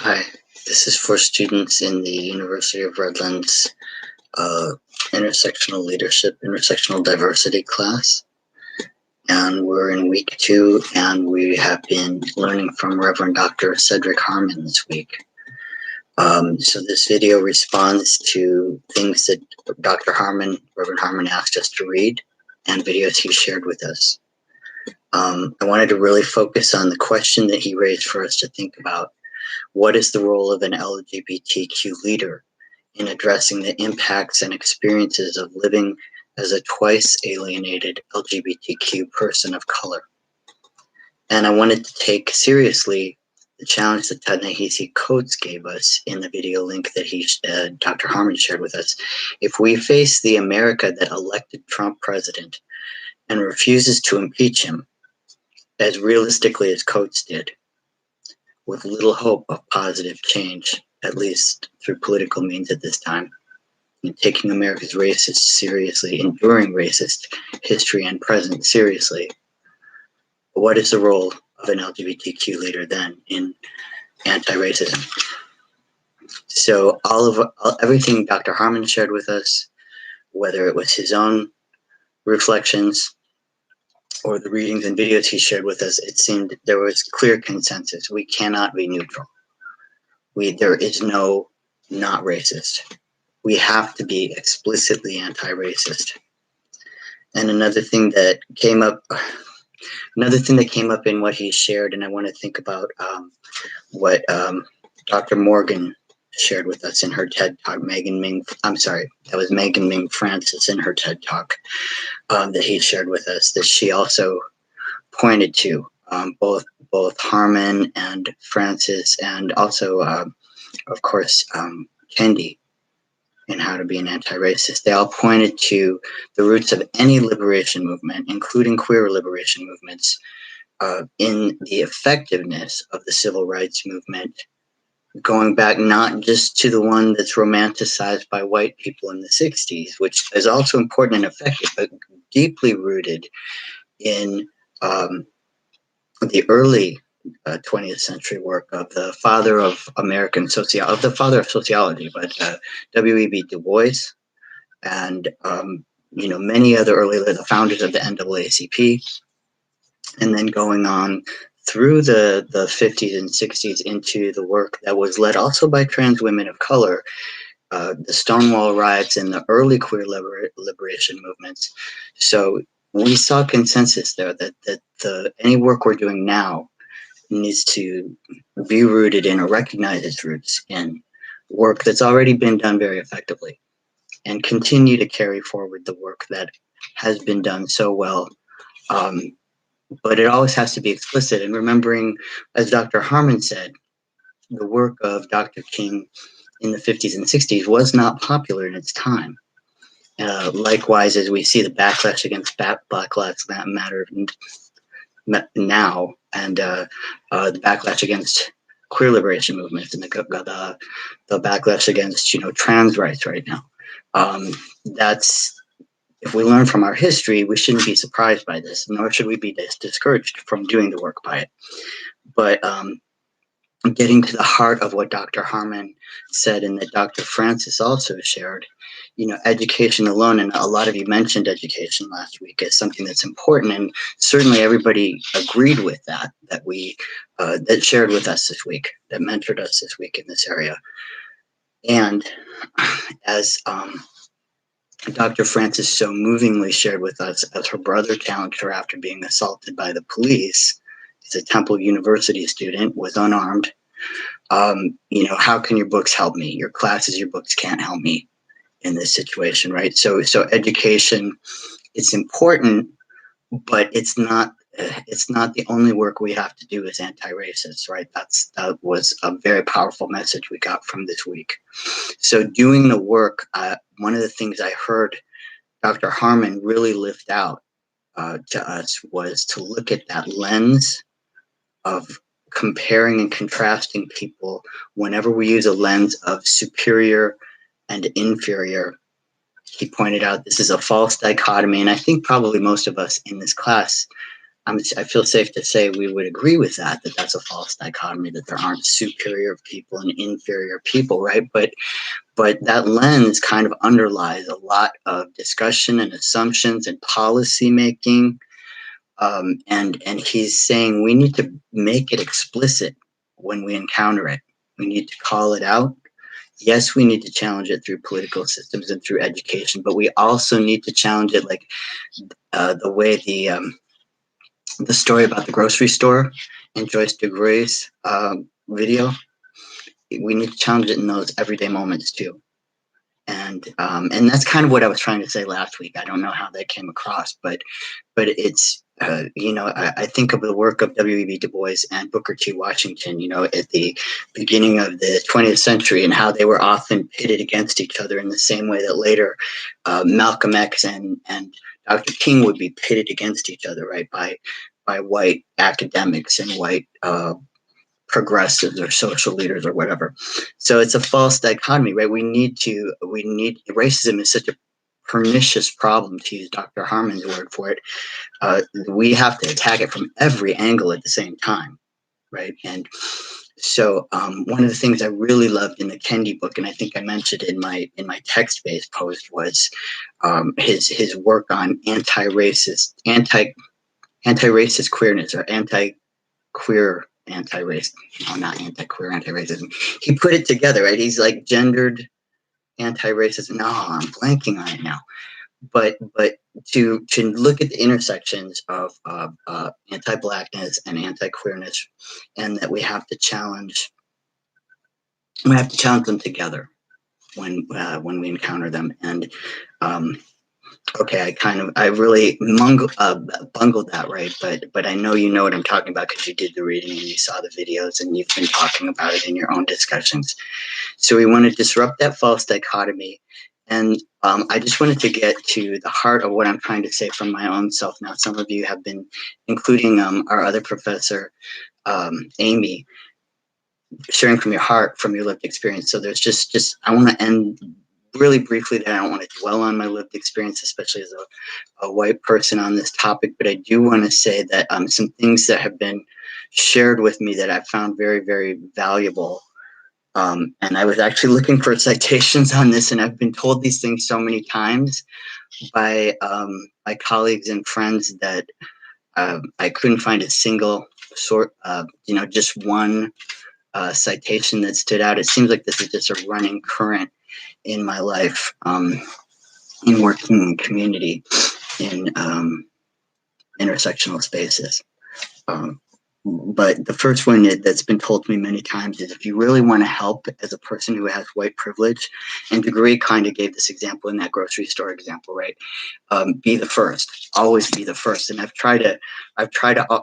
Hi, this is for students in the University of Redlands Intersectional Leadership, Intersectional Diversity class. And we're in week 2, and we have been learning from Reverend Dr. Cedric Harmon this week. So this video responds to things that Reverend Harmon asked us to read and videos he shared with us. I wanted to really focus on the question that he raised for us to think about. What is the role of an LGBTQ leader in addressing the impacts and experiences of living as a twice alienated LGBTQ person of color? And I wanted to take seriously the challenge that Ta-Nehisi Coates gave us in the video link that Dr. Harmon shared with us. If we face the America that elected Trump president and refuses to impeach him as realistically as Coates did, with little hope of positive change, at least through political means at this time, and taking America's racist seriously, enduring racist history and present seriously, what is the role of an LGBTQ leader then in anti-racism? So everything Dr. Harmon shared with us, whether it was his own reflections or the readings and videos he shared with us, it seemed there was clear consensus. We cannot be neutral. There is no not racist. We have to be explicitly anti-racist. And another thing that came up in what he shared, and I want to think about what Dr. Morgan shared with us in her TED Talk. Megan Ming Francis in her TED Talk that he shared with us, that she also pointed to both Harmon and Francis, and also of course Kendi, in How to Be an Anti-Racist. They all pointed to the roots of any liberation movement, including queer liberation movements, in the effectiveness of the civil rights movement, going back not just to the one that's romanticized by white people in the 60s, which is also important and effective, but deeply rooted in the early 20th century work of the father of sociology, but W.E.B. Du Bois, and many other the founders of the NAACP, and then going on through the 50s and 60s into the work that was led also by trans women of color, the Stonewall riots and the early queer liberation movements. So we saw consensus there that any work we're doing now needs to be rooted in or recognize its roots in work that's already been done very effectively, and continue to carry forward the work that has been done so well. But it always has to be explicit, and remembering, as Dr. Harmon said, the work of Dr. King in the 50s and 60s was not popular in its time. Likewise, as we see the backlash against Black Lives Matter now, and the backlash against queer liberation movements, and the backlash against trans rights right now. If we learn from our history, we shouldn't be surprised by this, nor should we be discouraged from doing the work by it. But getting to the heart of what Dr. Harmon said, and that Dr. Francis also shared, education alone, and a lot of you mentioned education last week as something that's important, and certainly everybody agreed with that shared with us this week, that mentored us this week in this area. And as Dr. Francis so movingly shared with us, as her brother challenged her after being assaulted by the police, he's a Temple University student, was unarmed. How can your books help me? Your classes, your books can't help me in this situation, right? So education, it's important, but it's not the only work we have to do as anti-racists, right? That was a very powerful message we got from this week. So doing the work, one of the things I heard Dr. Harmon really lift out to us was to look at that lens of comparing and contrasting people. Whenever we use a lens of superior and inferior, he pointed out this is a false dichotomy, and I think probably most of us in this class I feel safe to say we would agree with that that's a false dichotomy, that there aren't superior people and inferior people, right? But that lens kind of underlies a lot of discussion and assumptions and policy making. And he's saying we need to make it explicit when we encounter it. We need to call it out. Yes, we need to challenge it through political systems and through education, but we also need to challenge it like the way the story about the grocery store in Joyce DeGruy's video. We need to challenge it in those everyday moments too. And that's kind of what I was trying to say last week. I don't know how that came across, but it's I think of the work of W.E.B. Du Bois and Booker T. Washington, at the beginning of the 20th century, and how they were often pitted against each other in the same way that later Malcolm X and Dr. King would be pitted against each other, right, by white academics and white progressives or social leaders or whatever. So it's a false dichotomy, right? We need racism is such a pernicious problem, to use Dr. Harmon's word for it. We have to attack it from every angle at the same time, right? And so one of the things I really loved in the Kendi book, and I think I mentioned in my text-based post, was his work on anti-racist queerness, or anti-queer anti-race, no, not anti-queer anti-racism. He put it together, right? He's like gendered anti-racism. No, I'm blanking on it now. But to look at the intersections of anti-blackness and anti-queerness, and that we have to challenge them together when we encounter them. And okay, I really bungled that, right? But I know you know what I'm talking about, because you did the reading and you saw the videos and you've been talking about it in your own discussions. So we want to disrupt that false dichotomy. And I just wanted to get to the heart of what I'm trying to say from my own self. Now, some of you have been, including our other professor, Amy, sharing from your heart, from your lived experience. So there's just I want to end really briefly that I don't want to dwell on my lived experience, especially as a white person on this topic, but I do want to say that some things that have been shared with me that I've found very, very valuable. And I was actually looking for citations on this, and I've been told these things so many times by my colleagues and friends that I couldn't find a single just one citation that stood out. It seems like this is just a running current in my life, in working in community, in intersectional spaces. But the first one that's been told to me many times is, if you really want to help as a person who has white privilege, and Degree kind of gave this example in that grocery store example, right? Be the first, always be the first. And I've tried to,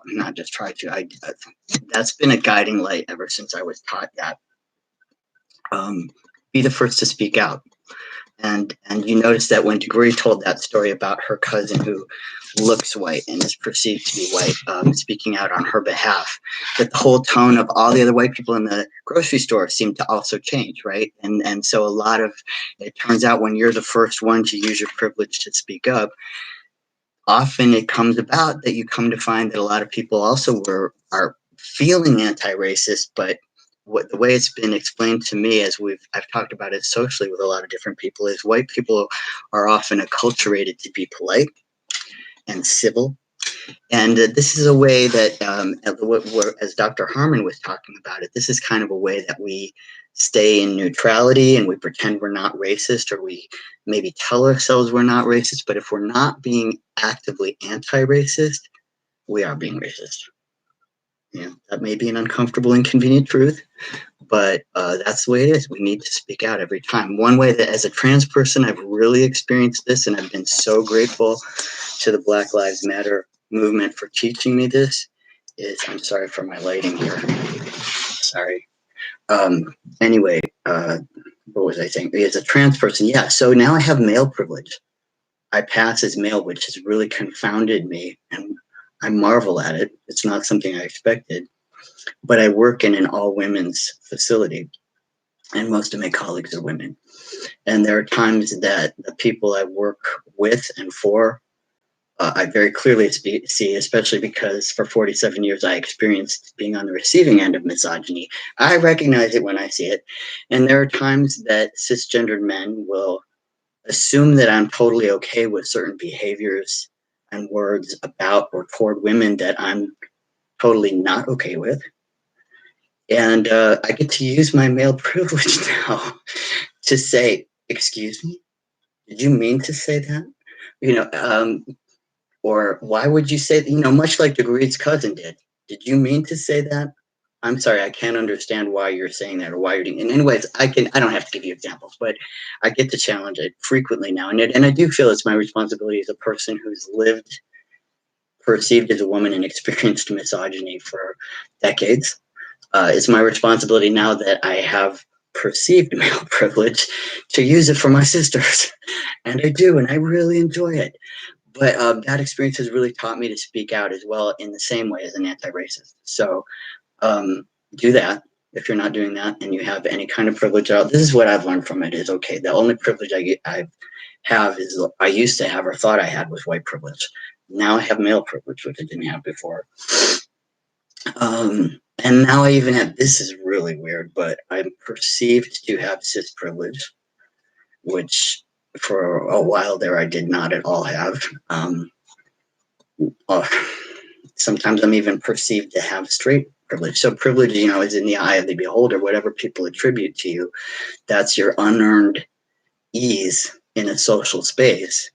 not just tried to, that's been a guiding light ever since I was taught that. Be the first to speak out. And you notice that when Degree told that story about her cousin who looks white and is perceived to be white, speaking out on her behalf, that the whole tone of all the other white people in the grocery store seemed to also change, right? And so it turns out when you're the first one to use your privilege to speak up, often it comes about that you come to find that a lot of people also are feeling anti-racist, but the way it's been explained to me, as I've talked about it socially with a lot of different people, is white people are often acculturated to be polite and civil. And this is a way that, as Dr. Harmon was talking about it, this is kind of a way that we stay in neutrality and we pretend we're not racist, or we maybe tell ourselves we're not racist. But if we're not being actively anti-racist, we are being racist. That may be an uncomfortable, inconvenient truth, but that's the way it is. We need to speak out every time. One way that, as a trans person, I've really experienced this, and I've been so grateful to the Black Lives Matter movement for teaching me this, is, I'm sorry for my lighting here. Sorry. Anyway, what was I saying? As a trans person, yeah. So now I have male privilege. I pass as male, which has really confounded me, and I marvel at it. It's not something I expected. But I work in an all-women's facility, and most of my colleagues are women. And there are times that the people I work with and for I very clearly see, especially because for 47 years I experienced being on the receiving end of misogyny. I recognize it when I see it. And there are times that cisgendered men will assume that I'm totally okay with certain behaviors and words about or toward women that I'm totally not okay with. And I get to use my male privilege now to say, excuse me, did you mean to say that? You know, or why would you say that? You know, much like the Greed's cousin did. Did you mean to say that? I'm sorry, I can't understand why you're saying that or why you're doing. And anyways, I don't have to give you examples, but I get to challenge it frequently now, and I do feel it's my responsibility as a person who's lived, perceived as a woman, and experienced misogyny for decades. It's my responsibility now that I have perceived male privilege to use it for my sisters, and I do, and I really enjoy it. But that experience has really taught me to speak out as well in the same way as an anti-racist. So do that if you're not doing that and you have any kind of privilege out. This is what I've learned from it is, okay, the only privilege I have is I used to have or thought I had was white privilege. Now I have male privilege, which I didn't have before. And now I even have, this is really weird, but I'm perceived to have cis privilege, which for a while there I did not at all have. Uh, Sometimes I'm even perceived to have straight privilege. So privilege, you know, is in the eye of the beholder. Whatever people attribute to you, that's your unearned ease in a social space.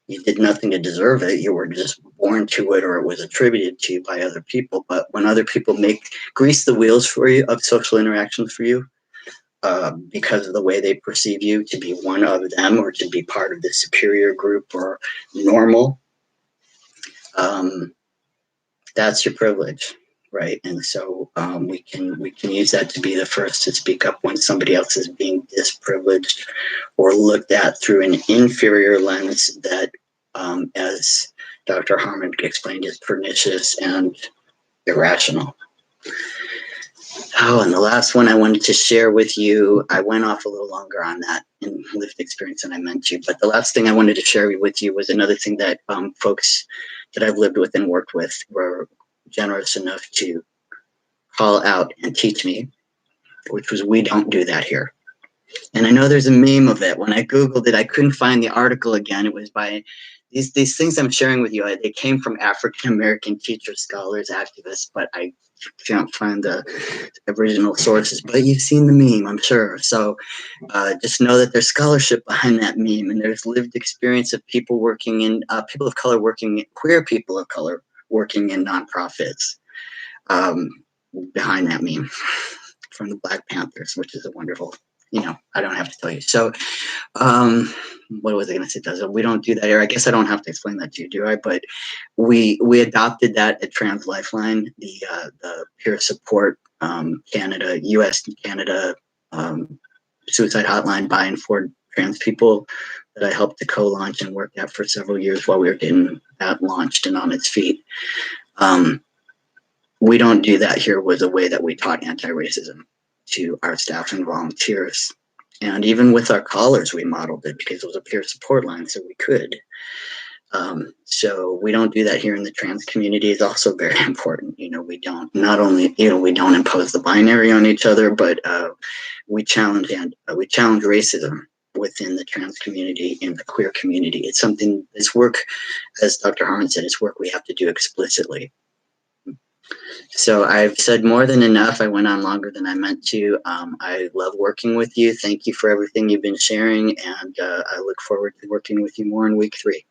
You did nothing to deserve it. You were just born to it, or it was attributed to you by other people. But when other people grease the wheels for you of social interactions for you, because of the way they perceive you to be one of them or to be part of the superior group or normal, that's your privilege, right? And so we can use that to be the first to speak up when somebody else is being disprivileged or looked at through an inferior lens that, as Dr. Harmon explained, is pernicious and irrational. Oh, and the last one I wanted to share with you, I went off a little longer on that in lived experience than I meant to, but the last thing I wanted to share with you was another thing that folks that I've lived with and worked with were generous enough to call out and teach me, which was, we don't do that here. And I know there's a meme of it. When I Googled it, I couldn't find the article again. It was by these things I'm sharing with you. They came from African-American teachers, scholars, activists, but I can't find the original sources. But you've seen the meme, I'm sure. So just know that there's scholarship behind that meme, and there's lived experience of people working in, people of color working, queer people of color working in nonprofits behind that meme from the Black Panthers, which is a wonderful, you know, I don't have to tell you. So what was I going to say? We don't do that here. I guess I don't have to explain that to you, do I? But we adopted that at Trans Lifeline, the peer support Canada, U.S. and Canada suicide hotline by and for trans people that I helped to co-launch and work at for several years while we were getting that launched and on its feet. We don't do that here was a way that we taught anti-racism to our staff and volunteers. And even with our callers, we modeled it because it was a peer support line, so we could. So we don't do that here in the trans community. Is also very important. You know, we don't, not only, you know, we don't impose the binary on each other, but we challenge racism within the trans community and the queer community. It's something, this work, as Dr. Harmon said, it's work we have to do explicitly. So I've said more than enough. I went on longer than I meant to. I love working with you. Thank you for everything you've been sharing, and I look forward to working with you more in week 3.